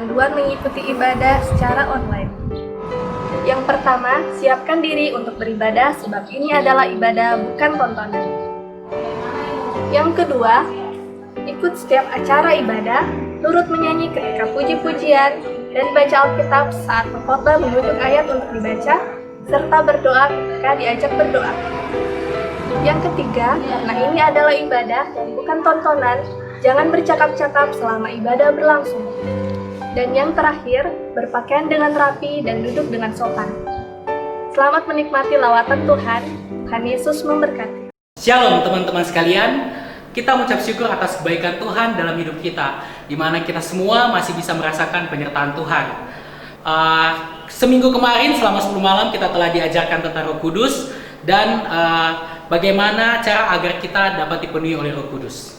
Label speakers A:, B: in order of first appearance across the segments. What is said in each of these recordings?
A: panduan mengikuti ibadah secara online. Yang pertama, siapkan diri untuk beribadah sebab ini adalah ibadah bukan tontonan. Yang kedua, ikut setiap acara ibadah, turut menyanyi ketika puji-pujian, dan baca Alkitab saat pengkhotbah menunjuk ayat untuk dibaca, serta berdoa ketika diajak berdoa. Yang ketiga, karena ini adalah ibadah dan bukan tontonan, jangan bercakap-cakap selama ibadah berlangsung. Dan yang terakhir, berpakaian dengan rapi dan duduk dengan sopan. Selamat menikmati lawatan Tuhan. Tuhan Yesus memberkati.
B: Shalom teman-teman sekalian, kita mengucap syukur atas kebaikan Tuhan dalam hidup kita, di mana kita semua masih bisa merasakan penyertaan Tuhan. Seminggu kemarin selama 10 malam kita telah diajarkan tentang Roh Kudus dan bagaimana cara agar kita dapat dipenuhi oleh Roh Kudus.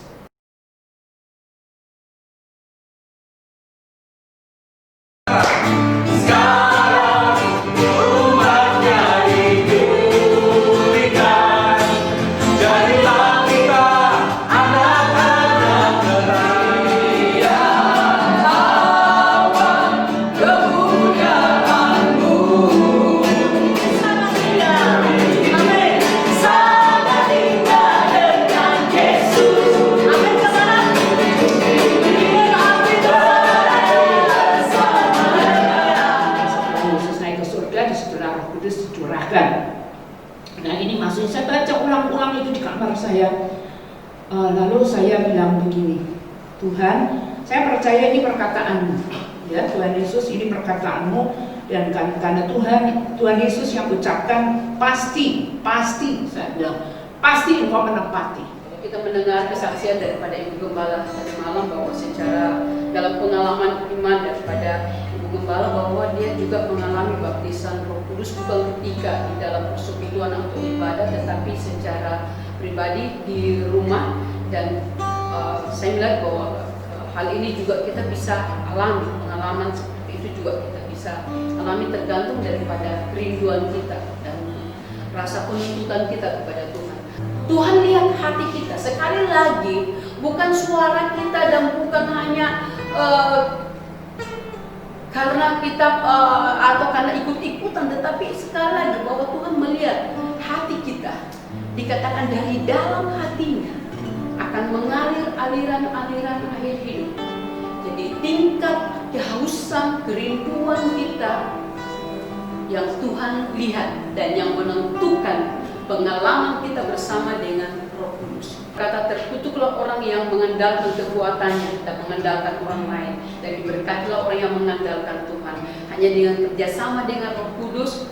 C: Nah ini maksudnya saya baca ulang-ulang itu di kamar saya. Lalu saya bilang begini, Tuhan, saya percaya ini perkataanmu, ya Tuhan Yesus, ini perkataanmu, dan karena Tuhan Yesus yang ucapkan pasti saya bilang pasti Engkau menepati.
D: Kita mendengar kesaksian daripada Ibu Gembala tadi malam bahwa secara dalam pengalaman iman daripada Ibu Gembala bahwa dia juga mengalami baptisan Roh Kudus bukan ketika di dalam persekutuan untuk ibadah, tetapi secara pribadi di rumah. Dan saya melihat bahwa hal ini juga kita bisa alami, pengalaman seperti itu juga kita bisa alami tergantung daripada kerinduan kita dan rasa penuntutan kita kepada Tuhan. Tuhan lihat hati kita, sekali lagi bukan suara kita dan bukan hanya karena kita atau karena ikut-ikutan, tetapi sekali lagi bahwa Tuhan melihat hati kita. Dikatakan dari dalam hatinya akan mengalir aliran-aliran air hidup. Jadi tingkat kehausan, kerinduan kita yang Tuhan lihat dan yang menentukan pengalaman kita bersama dengan Roh Kudus. Kata terkutuklah orang yang mengandalkan kekuatannya dan mengandalkan orang lain, dan diberkatilah orang yang mengandalkan Tuhan. Hanya dengan kerjasama dengan Roh Kudus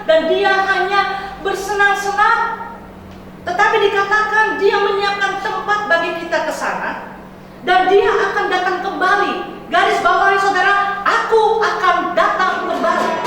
E: dan dia hanya bersenang-senang, tetapi dikatakan dia menyiapkan tempat bagi kita ke sana dan dia akan datang kembali. Garis bawahi saudara, aku akan datang kembali.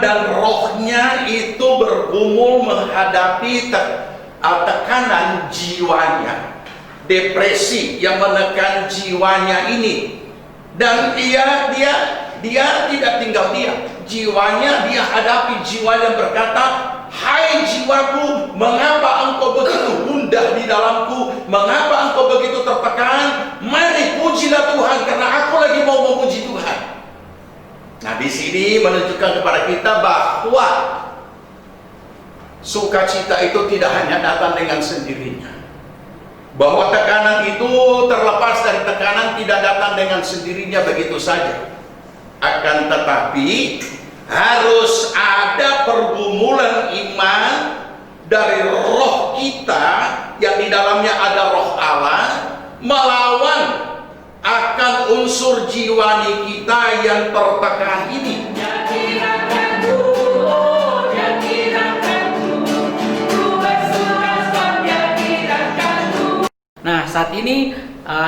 F: Dan rohnya itu bergumul menghadapi tekanan jiwanya, depresi yang menekan jiwanya ini. Dan dia tidak tinggal diam. Jiwanya dia hadapi, jiwa yang berkata, "Hai jiwaku, mengapa engkau begitu gundah di dalamku? Mengapa engkau begitu tertekan? Mari pujilah Tuhan, karena aku lagi mau memuji Tuhan." Nah, di sini menunjukkan kepada kita bahwa sukacita itu tidak hanya datang dengan sendirinya. Bahwa tekanan itu terlepas dari tekanan tidak datang dengan sendirinya begitu saja. Akan tetapi harus ada pergumulan iman dari roh kita yang di dalamnya ada roh Allah melawan akan unsur jiwani kita yang tertekan ini.
B: Nah, saat ini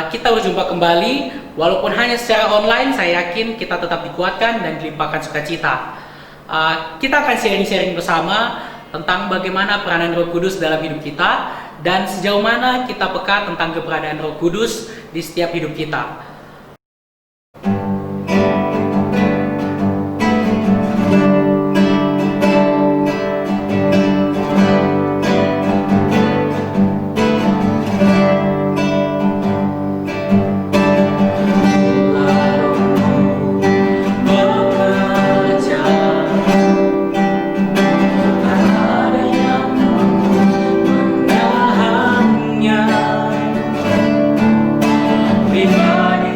B: kita berjumpa kembali. Walaupun hanya secara online, saya yakin kita tetap dikuatkan dan dilimpahkan sukacita. Kita akan sharing-sharing bersama tentang bagaimana peranan Roh Kudus dalam hidup kita dan sejauh mana kita peka tentang keberadaan Roh Kudus di setiap hidup kita.
G: Pribadi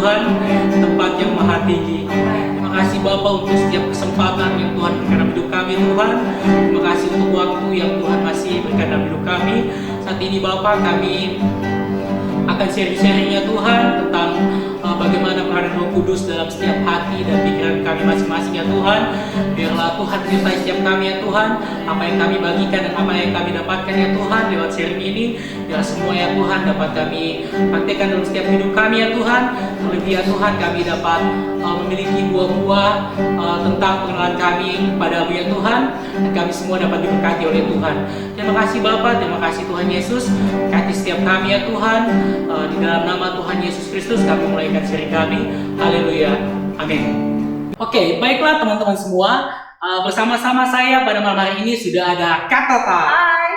B: Tuhan, tempat yang maha tinggi. Terima kasih Bapa untuk setiap kesempatan yang Tuhan berikan dalam hidup kami Tuhan. Terima kasih untuk waktu yang Tuhan masih berikan dalam hidup kami. Saat ini Bapa, kami akan sharing-sharingnya Tuhan tentang bagaimana peran Roh Kudus dalam setiap hati dan pikiran kami masing-masing ya Tuhan. Biarlah Tuhan menyertai setiap kami ya Tuhan. Apa yang kami bagikan dan apa yang kami dapatkan ya Tuhan lewat sharing ini, biar semua ya Tuhan dapat kami praktekkan dalam setiap hidup kami ya Tuhan. Terlebih ya Tuhan, kami dapat memiliki buah-buah tentang pengenalan kami kepada-Mu ya Tuhan, dan kami semua dapat diberkati oleh Tuhan. Terima kasih Bapa, terima kasih Tuhan Yesus. Berkati setiap kami ya Tuhan. Di dalam nama Tuhan Yesus Kristus kami mulaikan sharing kami. Haleluya. Amin. Oke, baiklah teman-teman semua. Bersama-sama saya pada malam hari ini sudah ada Kak Tata.
G: Hai,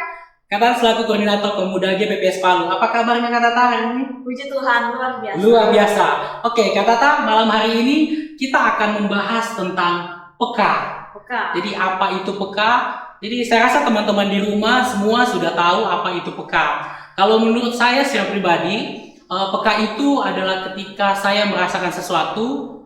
B: Kak Tata selaku koordinator pemuda GPPS Palu. Apa kabarnya Kak Tata hari ini?
G: puji Tuhan, luar biasa.
B: Luar biasa. Oke, Kak Tata, malam hari ini kita akan membahas tentang peka.
G: Peka.
B: Jadi apa itu peka? Jadi saya rasa teman-teman di rumah semua sudah tahu apa itu peka. Kalau menurut saya secara pribadi, peka itu adalah ketika saya merasakan sesuatu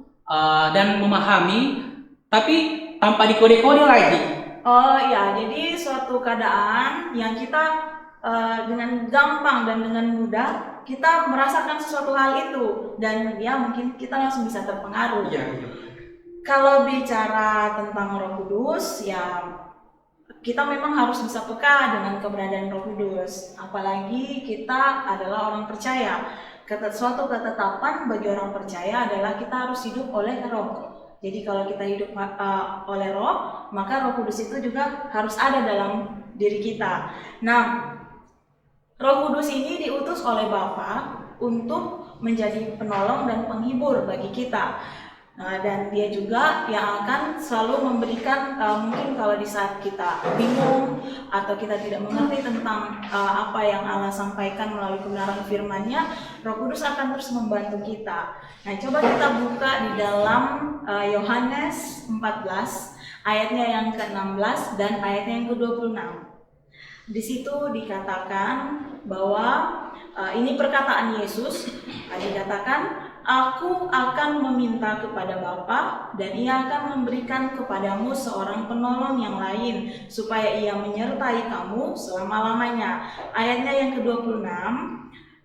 B: dan memahami, tapi tanpa dikode-kode lagi.
G: Oh iya, jadi suatu keadaan yang kita dengan gampang dan dengan mudah kita merasakan sesuatu hal itu, dan ya mungkin kita langsung bisa terpengaruh.
B: Iya.
G: Kalau bicara tentang Roh Kudus, ya kita memang harus bisa peka dengan keberadaan Roh Kudus. Apalagi kita adalah orang percaya. Suatu ketetapan bagi orang percaya adalah kita harus hidup oleh Roh. Jadi kalau kita hidup oleh Roh, maka Roh Kudus itu juga harus ada dalam diri kita. Nah, Roh Kudus ini diutus oleh Bapa untuk menjadi penolong dan penghibur bagi kita. Dan dia juga yang akan selalu memberikan, mungkin kalau di saat kita bingung atau kita tidak mengerti tentang apa yang Allah sampaikan melalui kebenaran firman-Nya, Roh Kudus akan terus membantu kita. Nah, coba kita buka di dalam Yohanes 14 ayatnya yang ke-16 dan ayatnya yang ke-26. Di situ dikatakan bahwa ini perkataan Yesus, dikatakan, "Aku akan meminta kepada Bapa dan Ia akan memberikan kepadamu seorang penolong yang lain supaya Ia menyertai kamu selama-lamanya." Ayatnya yang ke-26,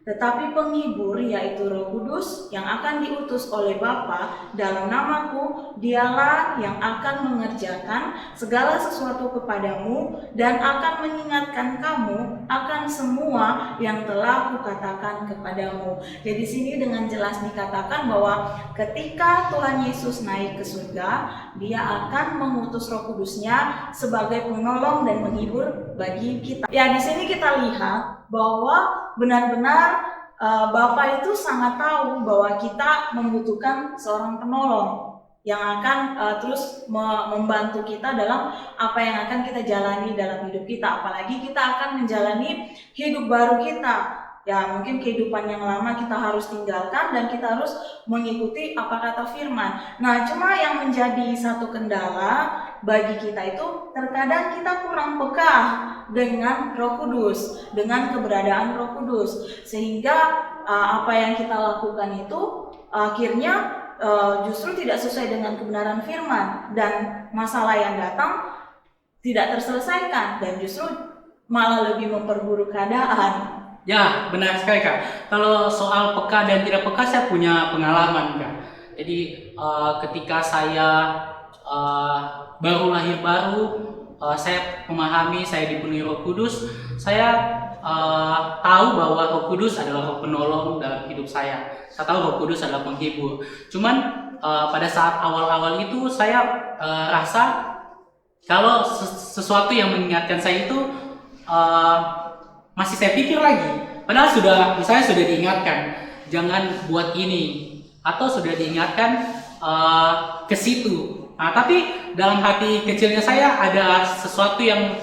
G: "Tetapi penghibur yaitu Roh Kudus yang akan diutus oleh Bapa dalam namaku, Dialah yang akan mengerjakan segala sesuatu kepadamu dan akan mengingatkan kamu akan semua yang telah kukatakan kepadamu." Jadi di sini dengan jelas dikatakan bahwa ketika Tuhan Yesus naik ke surga, Dia akan mengutus Roh Kudusnya sebagai penolong dan menghibur bagi kita. Ya, di sini kita lihat bahwa benar-benar Bapa itu sangat tahu bahwa kita membutuhkan seorang penolong yang akan terus membantu kita dalam apa yang akan kita jalani dalam hidup kita. Apalagi kita akan menjalani hidup baru kita. Ya, mungkin kehidupan yang lama kita harus tinggalkan dan kita harus mengikuti apa kata firman. Nah, cuma yang menjadi satu kendala bagi kita itu terkadang kita kurang peka dengan Roh Kudus, dengan keberadaan Roh Kudus, sehingga apa yang kita lakukan itu akhirnya justru tidak sesuai dengan kebenaran firman, dan masalah yang datang tidak terselesaikan dan justru malah lebih memperburuk keadaan.
B: Ya, benar sekali Kak. Kalau soal peka dan tidak peka, saya punya pengalaman Kak. Jadi ketika saya baru lahir saya memahami, saya dipenuhi Roh Kudus, saya tahu bahwa Roh Kudus adalah Roh penolong dalam hidup saya. Saya tahu Roh Kudus adalah penghibur. Cuman pada saat awal-awal itu saya rasa kalau sesuatu yang mengingatkan saya itu masih saya pikir lagi. Padahal misalnya sudah diingatkan jangan buat ini, atau sudah diingatkan ke situ. Nah, tapi dalam hati kecilnya saya ada sesuatu yang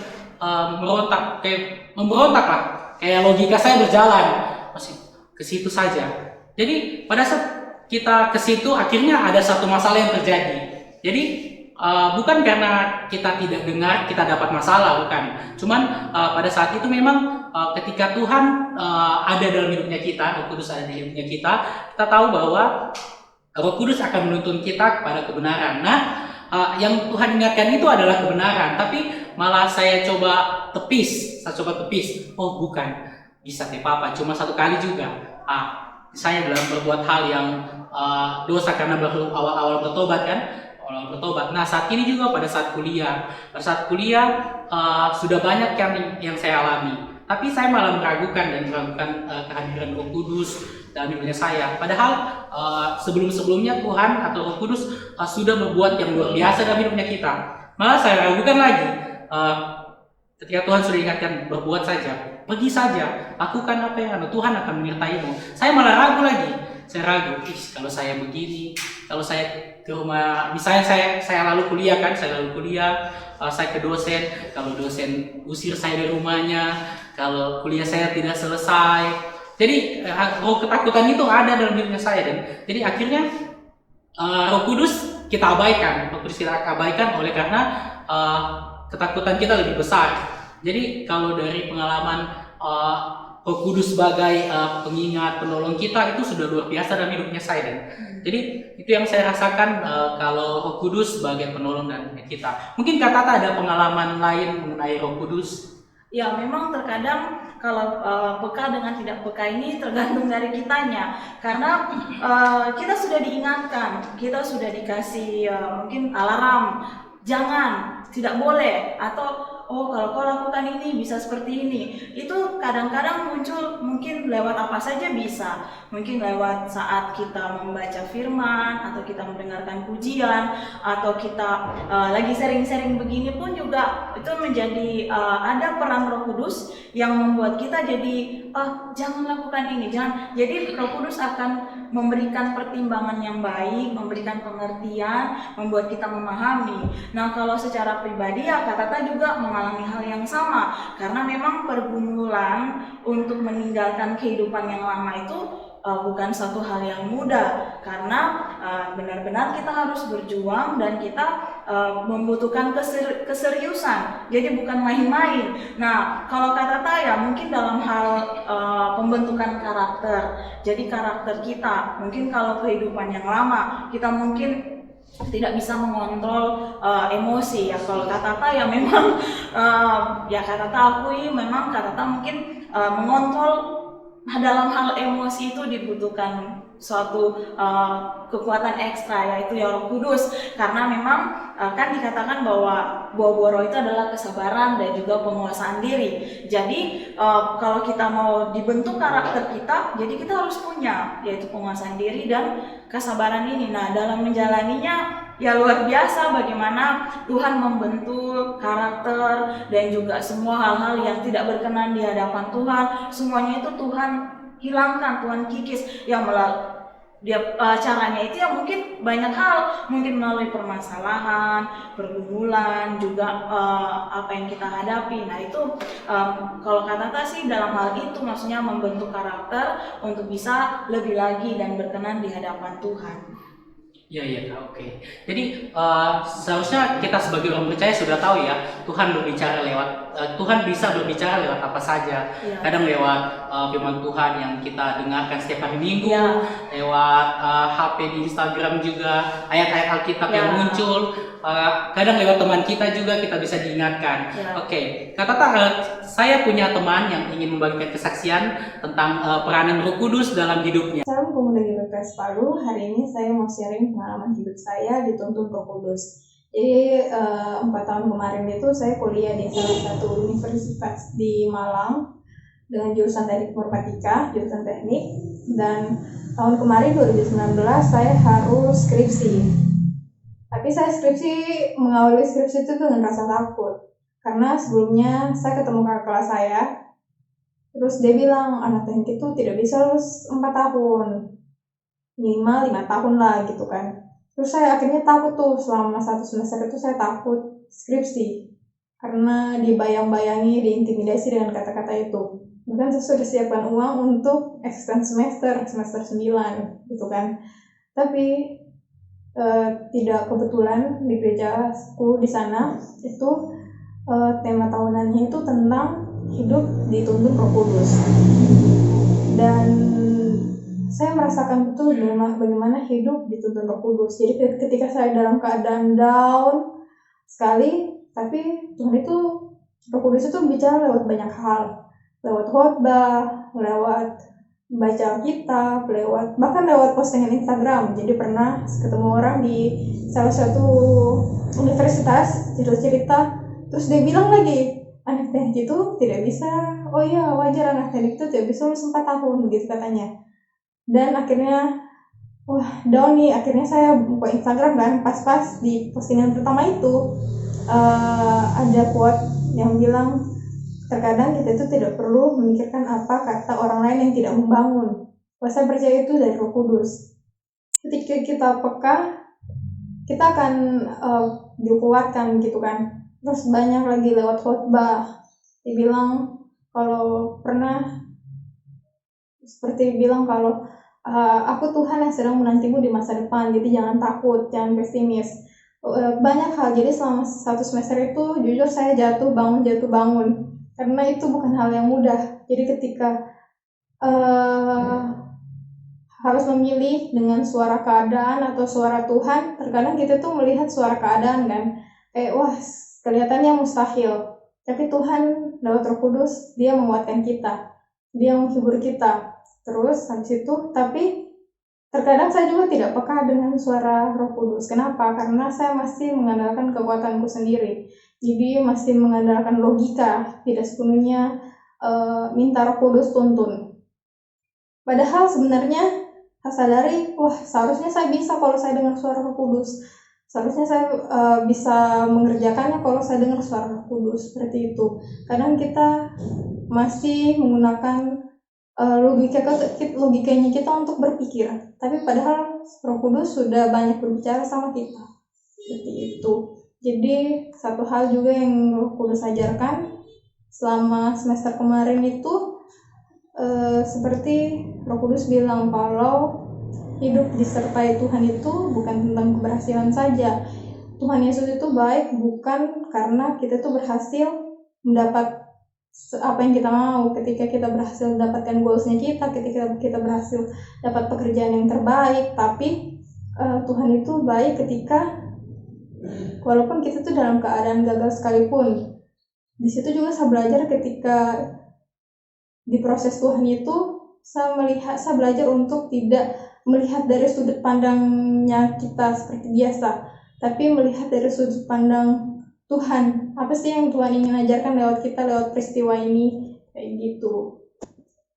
B: memberontak lah. Kayak logika saya berjalan masih ke situ saja. Jadi pada saat kita ke situ akhirnya ada satu masalah yang terjadi. Jadi bukan karena kita tidak dengar kita dapat masalah, bukan. Cuman pada saat itu memang ketika Tuhan ada dalam hidupnya kita, Roh Kudus ada di hidupnya kita tahu bahwa Roh Kudus akan menuntun kita kepada kebenaran. Nah, yang Tuhan ingatkan itu adalah kebenaran, tapi malah saya coba tepis. Oh bukan, bisa Papa, cuma satu kali juga. Saya dalam berbuat hal yang dosa karena baru awal-awal bertobat kan. Nah, saat ini juga pada saat kuliah sudah banyak yang saya alami. Tapi saya malah meragukan kehadiran Roh Kudus dalam hidupnya saya. Padahal sebelum-sebelumnya Tuhan atau Roh Kudus sudah berbuat yang luar biasa dalam hidupnya kita. Malah saya ragukan lagi. Ketika Tuhan sudah ingatkan, berbuat saja, pergi saja, lakukan apa yang Tuhan akan menyertaimu. Saya malah ragu lagi. Saya ragu, kalau saya begini, kalau saya ke rumah, misalnya saya lalu kuliah, saya ke dosen, kalau dosen usir saya dari rumahnya, kalau kuliah saya tidak selesai. Jadi ketakutan itu ada dalam dirinya saya, dan jadi akhirnya Roh Kudus kita abaikan oleh karena ketakutan kita lebih besar. Jadi kalau dari pengalaman Roh Kudus sebagai pengingat, penolong kita itu sudah luar biasa dalam hidupnya saya. Dan jadi itu yang saya rasakan kalau Roh Kudus sebagai penolong dan kita. Mungkin Kak Tata ada pengalaman lain mengenai Roh Kudus?
G: Ya, memang terkadang kalau peka dengan tidak peka ini tergantung dari kitanya. Karena kita sudah diingatkan, kita sudah dikasih mungkin alarm, jangan, tidak boleh, atau kalau kau lakukan ini bisa seperti ini. Itu kadang-kadang muncul mungkin lewat apa saja bisa. Mungkin lewat saat kita membaca firman, atau kita mendengarkan pujian, atau kita lagi sering-sering begini pun juga itu menjadi ada peran Roh Kudus yang membuat kita jadi jangan lakukan ini, jangan. Jadi Roh Kudus akan memberikan pertimbangan yang baik, memberikan pengertian, membuat kita memahami. Nah, kalau secara pribadi ya Kak Tata juga mengalami hal yang sama, karena memang pergumulan untuk meninggalkan kehidupan yang lama itu bukan satu hal yang mudah, karena benar-benar kita harus berjuang dan kita membutuhkan keseriusan, jadi bukan main-main. Nah, kalau Kak Tata ya mungkin dalam hal pembentukan karakter, jadi karakter kita mungkin kalau kehidupan yang lama kita mungkin tidak bisa mengontrol emosi ya. Kalau Kak Tata ya memang ya Kak Tata akui memang Kak Tata mungkin mengontrol dalam hal emosi itu dibutuhkan suatu kekuatan ekstra, yaitu ya Roh Kudus, karena memang kan dikatakan bahwa buah-buah roh itu adalah kesabaran dan juga penguasaan diri. Jadi kalau kita mau dibentuk karakter kita, jadi kita harus punya yaitu penguasaan diri dan kesabaran ini. Nah, dalam menjalaninya ya luar biasa bagaimana Tuhan membentuk karakter dan juga semua hal-hal yang tidak berkenan di hadapan Tuhan, semuanya itu Tuhan hilangkan, Tuhan kikis. Yang caranya itu ya mungkin banyak hal, mungkin melalui permasalahan, pergumulan, juga apa yang kita hadapi. Nah itu kalau Kak Tata sih dalam hal itu maksudnya membentuk karakter untuk bisa lebih lagi dan berkenan di hadapan Tuhan.
B: Iya, oke. Jadi seharusnya kita sebagai orang percaya sudah tahu ya, Tuhan bisa berbicara lewat apa saja.
G: Ya.
B: Kadang lewat firman Tuhan yang kita dengarkan setiap hari Minggu,
G: Ya.
B: lewat HP di Instagram juga, ayat-ayat Alkitab
G: Ya.
B: yang muncul. Kadang lewat teman kita juga kita bisa diingatkan.
G: Ya.
B: Oke, Kak Tata, saya punya teman yang ingin membagikan kesaksian tentang peranan Roh Kudus dalam hidupnya.
H: Salam pemuda GBPS Palu. Hari ini saya mau sharing pengalaman hidup saya dituntun Roh Kudus. Jadi 4 tahun kemarin itu saya kuliah di salah satu universitas di Malang dengan jurusan teknik informatika, jurusan teknik. Dan tahun kemarin 2019 saya harus skripsi. Tapi saya mengawali skripsi itu dengan rasa takut. Karena sebelumnya saya ketemu kakak kelas saya, terus dia bilang anak teknik itu tidak bisa lulus 4 tahun, minimal 5 tahun lah gitu kan. Terus saya akhirnya takut tuh, selama 1 semester itu saya takut skripsi karena dibayang-bayangi, diintimidasi dengan kata-kata itu. Bahkan saya sudah siapkan uang untuk extend semester 9 gitu kan. Tapi tidak kebetulan di gerejaku di sana itu tema tahunannya itu tentang hidup dituntun Roh Kudus. Dan saya merasakan betul bagaimana hidup dituntun Roh Kudus. Jadi ketika saya dalam keadaan down sekali, tapi Tuhan itu, Roh Kudus itu bicara lewat banyak hal, lewat khotbah, lewat baca kitab, bahkan lewat postingan Instagram. Jadi pernah ketemu orang di salah satu universitas cerita-cerita, terus dia bilang lagi, anak teknik itu tidak bisa, oh iya wajar anak teknik itu tidak bisa lulus 4 tahun, begitu katanya. Dan akhirnya, wah down nih, akhirnya saya buka Instagram kan, pas-pas di postingan pertama itu ada quote yang bilang, terkadang kita itu tidak perlu memikirkan apa kata orang lain yang tidak membangun. Wah, saya percaya itu dari Roh Kudus. Ketika kita peka, kita akan dikuatkan gitu kan. Terus banyak lagi lewat khotbah dibilang kalau pernah seperti bilang kalau aku Tuhan yang sedang menantimu di masa depan, jadi jangan takut, jangan pesimis. Banyak hal, jadi selama 1 semester itu jujur saya jatuh bangun karena itu bukan hal yang mudah. Jadi ketika harus memilih dengan suara keadaan atau suara Tuhan, terkadang kita tuh melihat suara keadaan kan, wah kelihatannya mustahil, tapi Tuhan lewat Roh Kudus dia menguatkan kita, dia menghibur kita. Terus habis itu, tapi terkadang saya juga tidak peka dengan suara Roh Kudus. Kenapa? Karena saya masih mengandalkan kekuatanku sendiri, jadi masih mengandalkan logika, tidak sepenuhnya minta Roh Kudus tuntun. Padahal sebenarnya saya sadari, wah seharusnya saya bisa kalau saya dengar suara Roh Kudus. Seharusnya saya bisa mengerjakannya kalau saya dengar suara Roh Kudus, seperti itu. Kadang kita masih menggunakan logikanya kita untuk berpikir, tapi padahal Roh Kudus sudah banyak berbicara sama kita, seperti itu. Jadi satu hal juga yang Roh Kudus ajarkan selama semester kemarin itu, seperti Roh Kudus bilang kalau hidup disertai Tuhan itu bukan tentang keberhasilan saja. Tuhan Yesus itu baik bukan karena kita tuh berhasil mendapat apa yang kita mau, ketika kita berhasil mendapatkan goalsnya kita, ketika kita berhasil dapat pekerjaan yang terbaik, tapi Tuhan itu baik ketika walaupun kita tuh dalam keadaan gagal sekalipun. Di situ juga saya belajar ketika di proses Tuhan itu saya belajar untuk tidak melihat dari sudut pandangnya kita seperti biasa, tapi melihat dari sudut pandang Tuhan. Apa sih yang Tuhan ingin ajarkan lewat kita, lewat peristiwa ini, kayak gitu.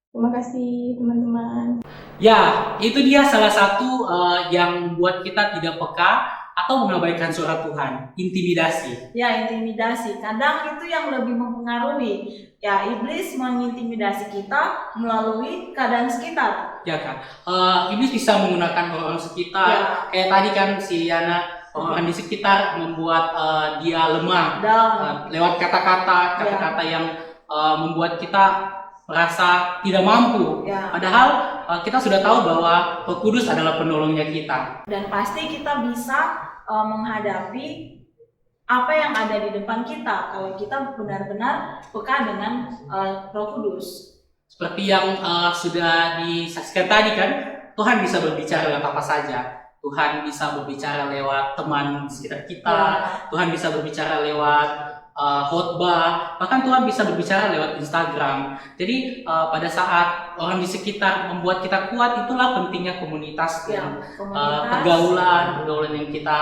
H: Terima kasih teman-teman.
B: Ya, itu dia salah satu yang buat kita tidak peka atau mengabaikan suara Tuhan, intimidasi.
G: Ya, intimidasi. Kadang itu yang lebih mempengaruhi. Ya, iblis mengintimidasi kita melalui keadaan sekitar.
B: Ya kan, iblis bisa menggunakan orang sekitar.
G: Ya.
B: Kayak tadi kan si Yana, orang di sekitar membuat dia lemah lewat kata-kata yang membuat kita merasa tidak mampu.
G: Ya.
B: Padahal kita sudah tahu bahwa Roh Kudus adalah penolongnya kita.
G: Dan pasti kita bisa menghadapi apa yang ada di depan kita kalau kita benar-benar peka dengan Roh Kudus.
B: Seperti yang sudah disaksikan tadi kan, Tuhan bisa berbicara lewat apa saja. Tuhan bisa berbicara lewat teman sekitar kita,
G: Ya.
B: Tuhan bisa berbicara lewat khotbah, bahkan Tuhan bisa berbicara lewat Instagram. Jadi pada saat orang di sekitar membuat kita kuat, itulah pentingnya komunitas dan pergaulan yang kita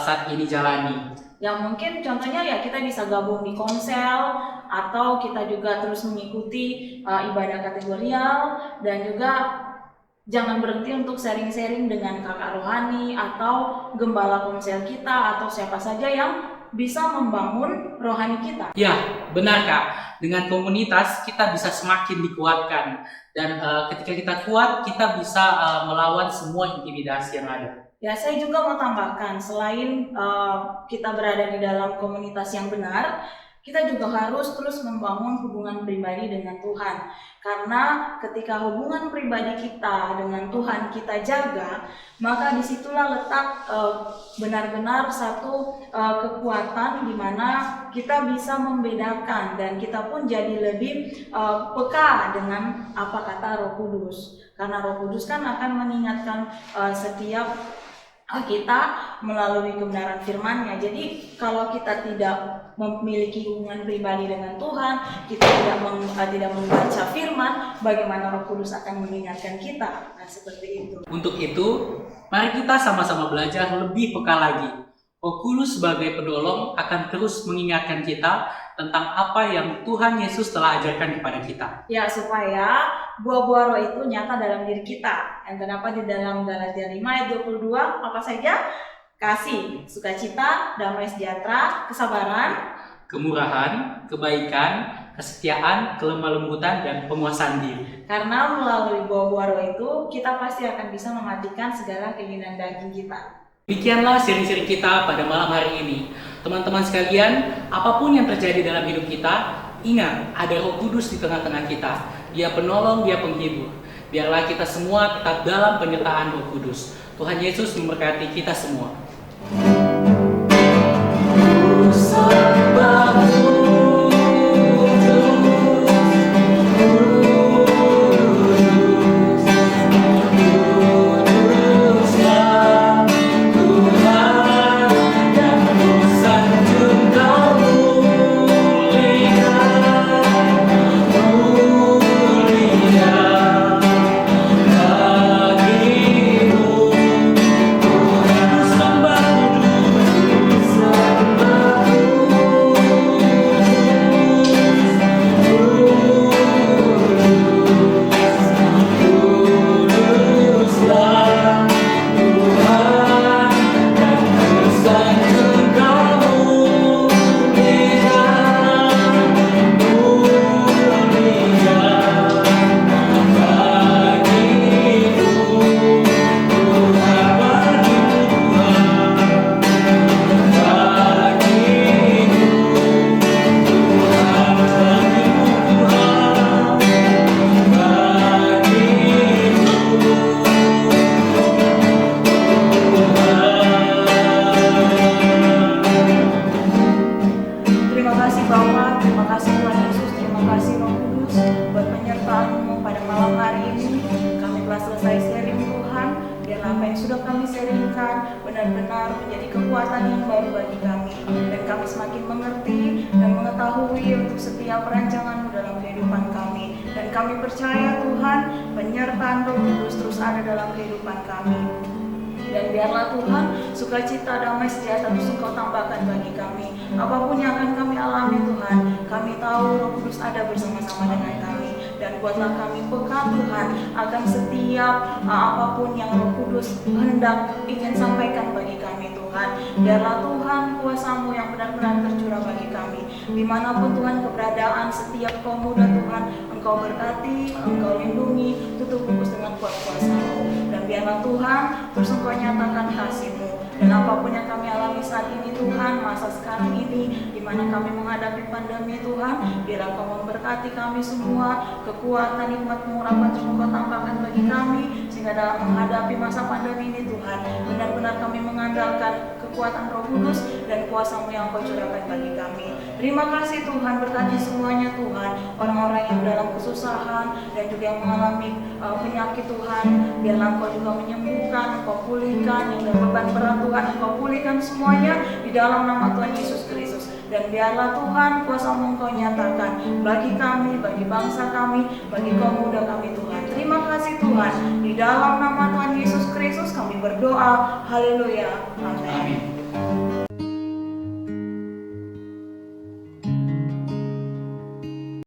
B: saat ini jalani.
G: Yang mungkin contohnya ya kita bisa gabung di komsel, atau kita juga terus mengikuti ibadah kategorial, dan juga jangan berhenti untuk sharing-sharing dengan kakak rohani atau gembala komsel kita atau siapa saja yang bisa membangun rohani kita.
B: Ya, benar Kak. Dengan komunitas kita bisa semakin dikuatkan, dan ketika kita kuat kita bisa melawan semua intimidasi yang ada.
G: Ya, saya juga mau tambahkan, selain kita berada di dalam komunitas yang benar, kita juga harus terus membangun hubungan pribadi dengan Tuhan. Karena ketika hubungan pribadi kita dengan Tuhan kita jaga, maka disitulah letak benar-benar satu kekuatan di mana kita bisa membedakan dan kita pun jadi lebih peka dengan apa kata Roh Kudus. Karena Roh Kudus kan akan mengingatkan setiap kita melalui kebenaran firman-Nya. Jadi kalau kita tidak memiliki hubungan pribadi dengan Tuhan, kita tidak membaca firman, bagaimana Roh Kudus akan mengingatkan kita? Nah, seperti itu.
B: Untuk itu, mari kita sama-sama belajar lebih peka lagi. Roh Kudus sebagai penolong akan terus mengingatkan kita tentang apa yang Tuhan Yesus telah ajarkan kepada kita.
G: Ya, supaya buah-buah roh itu nyata dalam diri kita. Yang terdapat di dalam Galatia 5 ayat 22, apa saja? Kasih, sukacita, damai sejahtera, kesabaran,
B: kemurahan, kebaikan, kesetiaan, kelemah lembutan, dan penguasaan diri.
G: Karena melalui buah-buah roh itu, kita pasti akan bisa mematikan segala keinginan daging kita.
B: Demikianlah sharing-sharing kita pada malam hari ini. Teman-teman sekalian, apapun yang terjadi dalam hidup kita, ingat ada Roh Kudus di tengah-tengah kita. Dia penolong, dia penghibur. Biarlah kita semua tetap dalam penyertaan Roh Kudus. Tuhan Yesus memberkati kita semua.
G: Benar-benar menjadi kekuatan yang baru bagi kami, dan kami semakin mengerti dan mengetahui untuk setiap perancangan-Mu dalam kehidupan kami, dan kami percaya Tuhan penyertaan Roh Kudus terus ada dalam kehidupan kami. Dan biarlah Tuhan sukacita, damai sejahtera terus Engkau tambahkan bagi kami. Apapun yang akan kami alami Tuhan, kami tahu Roh Kudus ada bersama-sama dengan kami. Dan buatlah kami peka Tuhan akan setiap apapun yang Roh Kudus hendak ingin sampaikan bagi kami Tuhan. Biarlah Tuhan kuasa-Mu yang benar-benar tercurah bagi kami. Dimanapun Tuhan keberadaan setiap kaum muda Tuhan, Engkau berkati, Engkau lindungi, tutup bungkus dengan kuat kuasa-Mu. Dan biarlah Tuhan terus Engkau nyatakan kasih-Mu. Dan apapun yang kami alami saat ini Tuhan, masa sekarang ini, di mana kami menghadapi pandemi Tuhan, biarlah Engkau memberkati kami semua, kekuatan hikmat-Mu, rahmat Engkau tambahkan bagi kami, sehingga dalam menghadapi masa pandemi ini Tuhan, benar-benar kami mengandalkan kekuatan Roh Kudus dan kuasa-Mu yang Engkau curahkan bagi kami. Terima kasih Tuhan, berkati semuanya Tuhan, orang-orang yang dalam kesusahan dan juga yang mengalami penyakit Tuhan, biarlah Engkau juga menyembuhkan, Engkau pulihkan, yang dalam beban berat Tuhan, Engkau pulihkan semuanya di dalam nama Tuhan Yesus Kristus. Dan biarlah Tuhan kuasa-Mu Engkau nyatakan bagi kami, bagi bangsa kami, bagi kaum muda kami Tuhan. Terima kasih Tuhan, di dalam nama Tuhan Yesus Kristus kami berdoa. Haleluya. Amin.